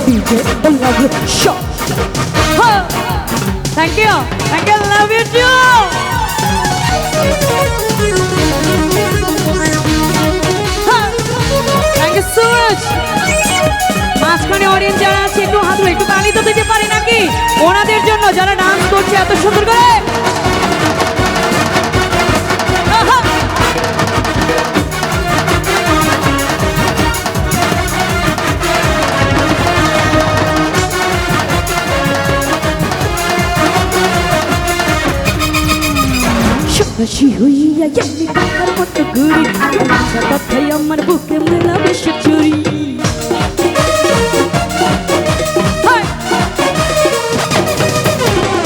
DJ, I love you. Show. Thank you. Thank you. Love you too. Thank you so much. মাঝখানে audience যারা আছে একটু হাত একটু তালি তো দিতে পারি নাকি ওনাদের জন্য যারা ডান্স করছে এত সুন্দর করে। খুশি হইয়া আমি কাকার মতো ঘুরি আচ্ছা কথাই আমার বুকে মেলা বেশি চুরি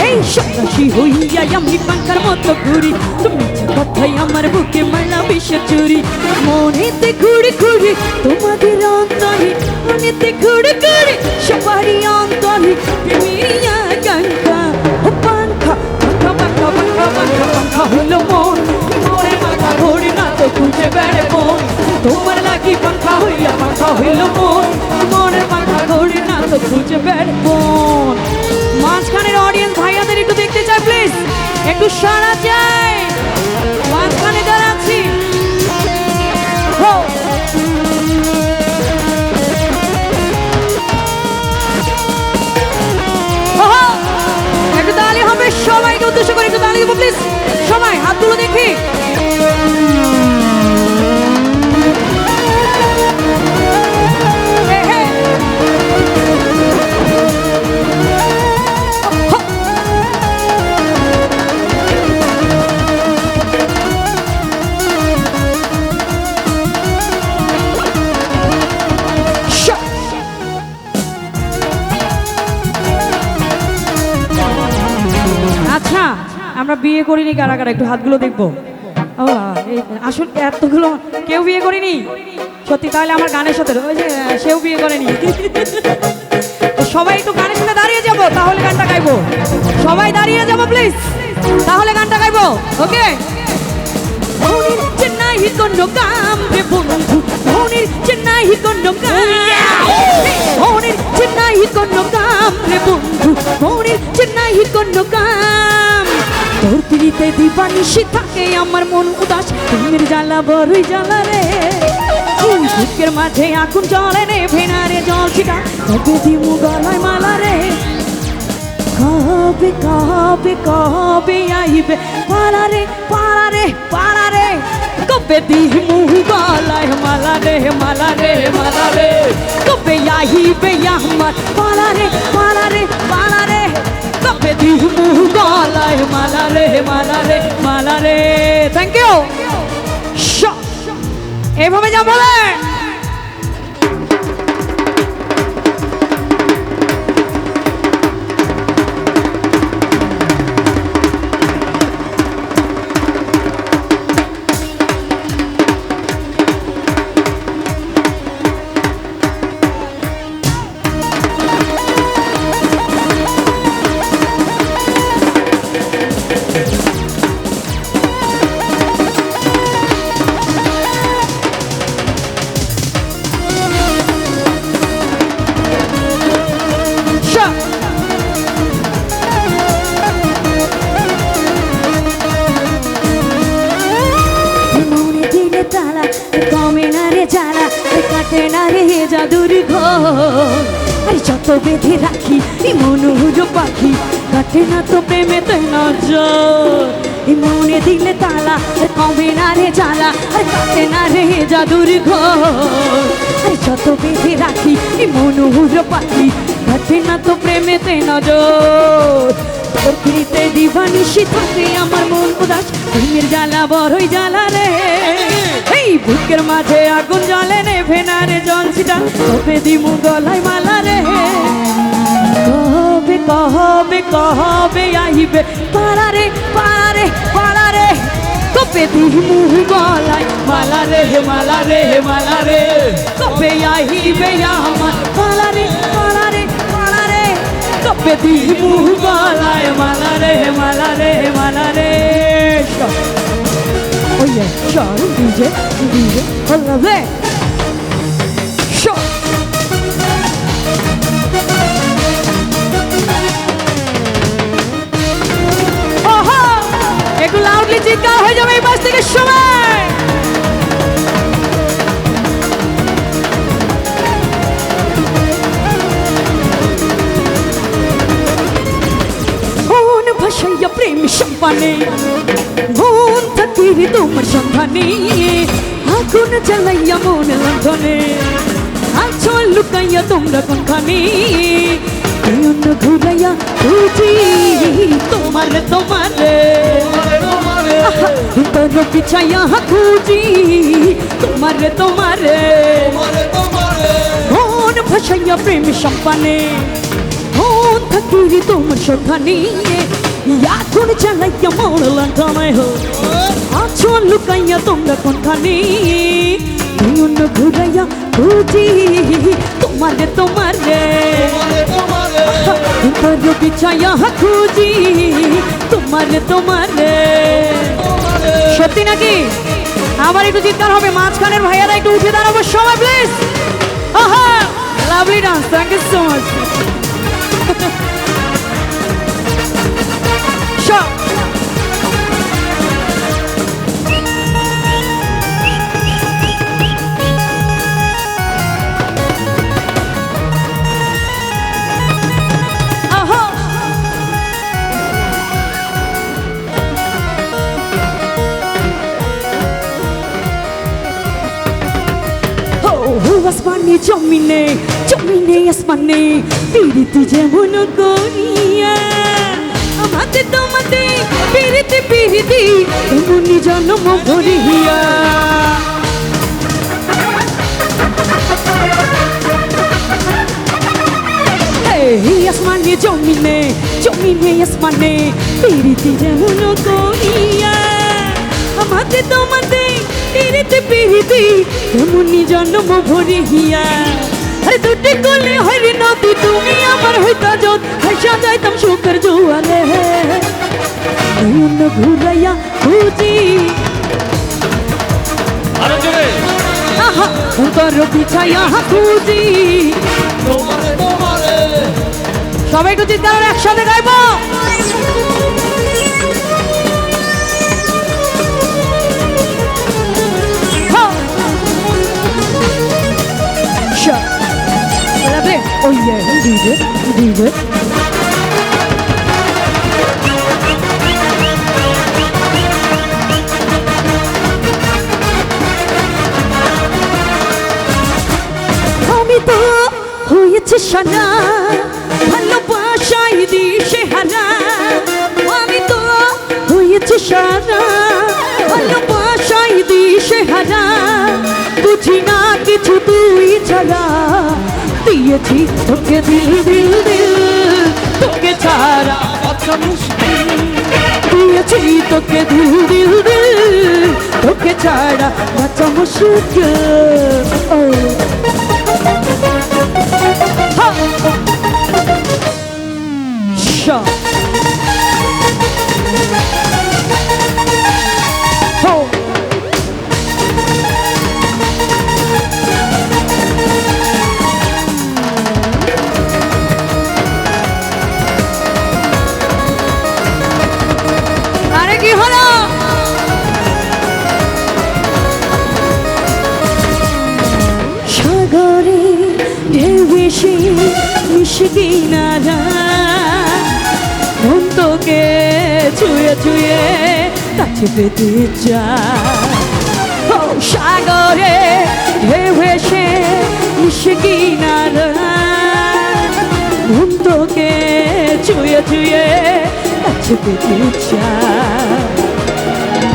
এই খুশি হইয়া আমি কাকার মতো ঘুরি তুমি কথাই আমার বুকে মেলা বেশি চুরি মনেতে ঘুরে ঘুরে তোমাদের অন্তরে মনেতে ঘুরে ঘুরে সবারই অন্তরে প্রেমিয়া গাঙ্গা ও পাঙ্খা পাঙ্খা পাঙ্খা পাঙ্খা পাঙ্খা পাঙ্খা হলো মন মনের মাথা ঘুরে না তো খুঁজে বেড়ে মন তোমার লাগি পাঙ্খা হইয়া পাঙ্খা হইলো মন মনের মাথা ঘুরে না তো খুঁজে বেড়ে মন। মাঝখানের অডিয়েন্স ভাইয়াদের একটু দেখতে চাই প্লিজ একটু সাড়া চাই মাঝখানে যারা আছি একটু তালি হবে সবাইকে উদ্দেশ্য করে একটু তালি দেবো প্লিজ সবাই হাতগুলো দেখি। আচ্ছা আমরা বিয়ে করিনি কারা কারা একটু হাতগুলো দেখবো। আসলে এতগুলো কেউ বিয়ে করিনি সত্যি তাহলে আমার গানের সাথে ওই যে সেও বিয়ে করেনি সবাই একটু গানের সাথে দাঁড়িয়ে যাব তাহলে গানটা গাইবো সবাই দাঁড়িয়ে যাব প্লিজ তাহলে গানটা গাইবো ওকে। মনির চেন্নাই কোনো কাম রে বন্ধু মনির চেন্নাই কোনো কাম মনির চেন্নাই কোনো কাম রে বন্ধু মনির চেন্নাই কোনো কাম তোর পিড়িতে দিবানিশি থাকে আমার মন উদাস প্রেমের জ্বালা বড়ই জ্বালা রে বুকের মাঝে আগুন জ্বলে নে ভেনারে জল ছিটা কবে দিমু গলায় মালা রে কবে কবে কবে আইবে পালা রে পালা রে পালা রে কবে দিমু গলায় মালা রে মালা রে মালা রে কবে আইবে আমার পালা রে পালা রে পালা রে কবে দিমু গলায় মালা রে মালা রে মালা রে। থ্যাংক ইউ এভাবে যা বলে কাটে না রে জাদুর ঘর আরে যত বেঁধে রাখি মনোজ পাখি কাটে না তো প্রেমেতে নজর মনে দিলে তালা কমে না রে জ্বালা আরে কাটে না রে জাদুর ঘর আরে যত বেঁধে রাখি মনোজ পাখি কাটে না তো প্রেমেতে নজর প্রকৃতিতে দিবানিশি থাকে আমার মন উদাস প্রেমের জ্বালা বড়ই জ্বালা রে এই বুকের মাঝে আগুন জ্বলে নে ভেনারে জল ছিটা কবে দিমু গলায় মালা রে কবে কবে কবে আইবে পালা রে পালা রে পালা রে কবে দিমু গলায় মালা রে মালা রে মালা রে কবে আইবে আমার পালা রে পালা রে পালা রে কবে দিমু গলায় মালা রে মালা রে মালা রে। Oh yeah, sure, DJ, I love it. Sure. বিয়ের সময়। মন ভাসাইয়া প্রেম সম্পানে, মন থাকিরে তোমার সন্ধানে, আগুন জ্বালাইয়া মন লন্ধনে, আচল লুকাইয়া তোমরা কোনখানে, অন্য ঘুরাইয়া খুঁজি তোমারে তোমারে, তোর পিছাইয়া খুঁজি তোমারে তোমারে, মন ভাসাইয়া প্রেম সম্পানে, মন থাকিরে তোমার সন্ধানে, আগুন জ্বালাইয়া মন লন্ধনে, আচল লুকাইয়া তোমরা কোনখানে, অন্য ঘুরাইয়া খুঁজি তোমারে তোমারে, তোর বিছাইয়া খুঁজি তোমারে তোমারে। সত্যি নাকি? আমার একটু চিৎকার হবে, মাঝখানের ভাইয়ারা একটু উঠে দাঁড়াবো সবাই প্লিজ। আহা lovely dance, thank you so much. আসমানে জমিনে, জমিনে আসমানে, পিরিতি যেমন করিয়া, আমাদের তোমাদের পিরিতি পিরিতি এমনি জন্ম ভরিয়া। আসমানে জমিনে, জমিনে আসমানে, পিরিতি যেমন করিয়া, আমাদের তোমাদের পিরিতি পিরিতি এমনি জন্ম ভরিয়া। আরে দুটি কোলে হরি নদী, তুমি আমার হইতা যত, হাসা যাইতাম সুখের জোয়ারে, অন্য ঘুরাইয়া খুঁজি আহা তোর পিছাইয়া খুঁজি তোমারে তোমারে। সবাই একটু চিৎকার করে একসাথে গাইবো। Oh yeah, DJ, DJ. আমি তো হয়েছে সারা, ভালোবাসাই দিশে হারা, আমি তো হয়েছে সারা, ভালোবাসাই দিশে হারা, বুঝি না কিছু তুই ছাড়া, দিয়েছি তোকে দিল দিল দিল, তোকে ছাড়া বাঁচা মুশকিল, দিয়েছি তোকে দিল দিল দিল, তোকে ছাড়া বাঁচা মুশকিল। সাগরে ঢেউ এসে মিশে কিনারা, মন তোকে ছুঁয়ে ছুঁয়ে কাছে পেতে চায়। ও সাগরে ঢেউ এসে মিশে কিনারা, মন তোকে ছুঁয়ে ছুঁয়ে কাছে পেতে চায়।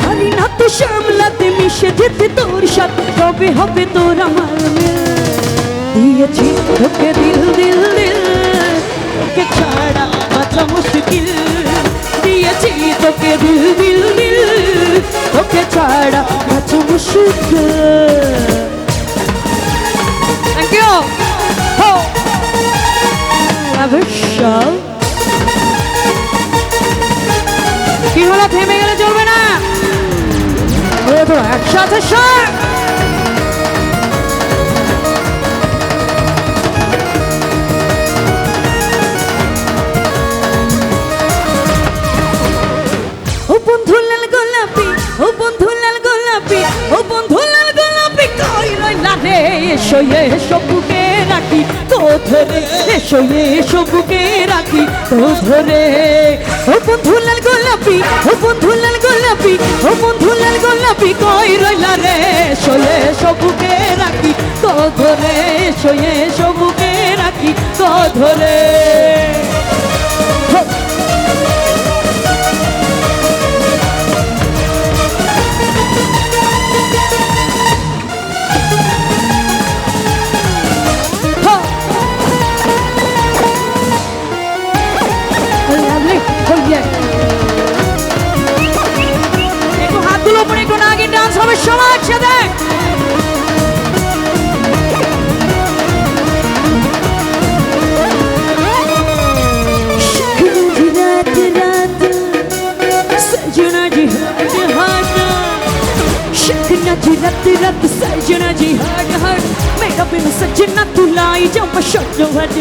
পারি না তো সামলাতে, মিশে যেতে তোর সাথে, তবে হবে তোর আমার মিল, দিয়েছি তোকে দিল দিল দিল, তোকে ছাড়া বাঁচা মুশকিল, দিয়েছি তোকে দিল দিল দিল, তোকে ছাড়া বাঁচা মুশকিল। Thank you. কি হলো, থেমে গেলে চলবে না, একসাথে সর। ও বন্ধু লাল গোলাপি, ও বন্ধু লাল ধরে এসো এসো বুকে রাখি তো ধরে ও বন্ধু লাল গোলাপি ও বন্ধু লাল গোলাপি ও বন্ধু লাল গোলাপি কই রইলা রে এসো এসো বুকে রাখি তো ধরে এসো এসো বুকে রাখি তো ধরে একটু হাতগুলো উপরে একটু নাকি ডান্স হবে সবাই একসাথে सजना जी हाड हाड शखना जी रत रत सजना जी हाड हाड मेरा बिन सजना तू लाई जा मशक हट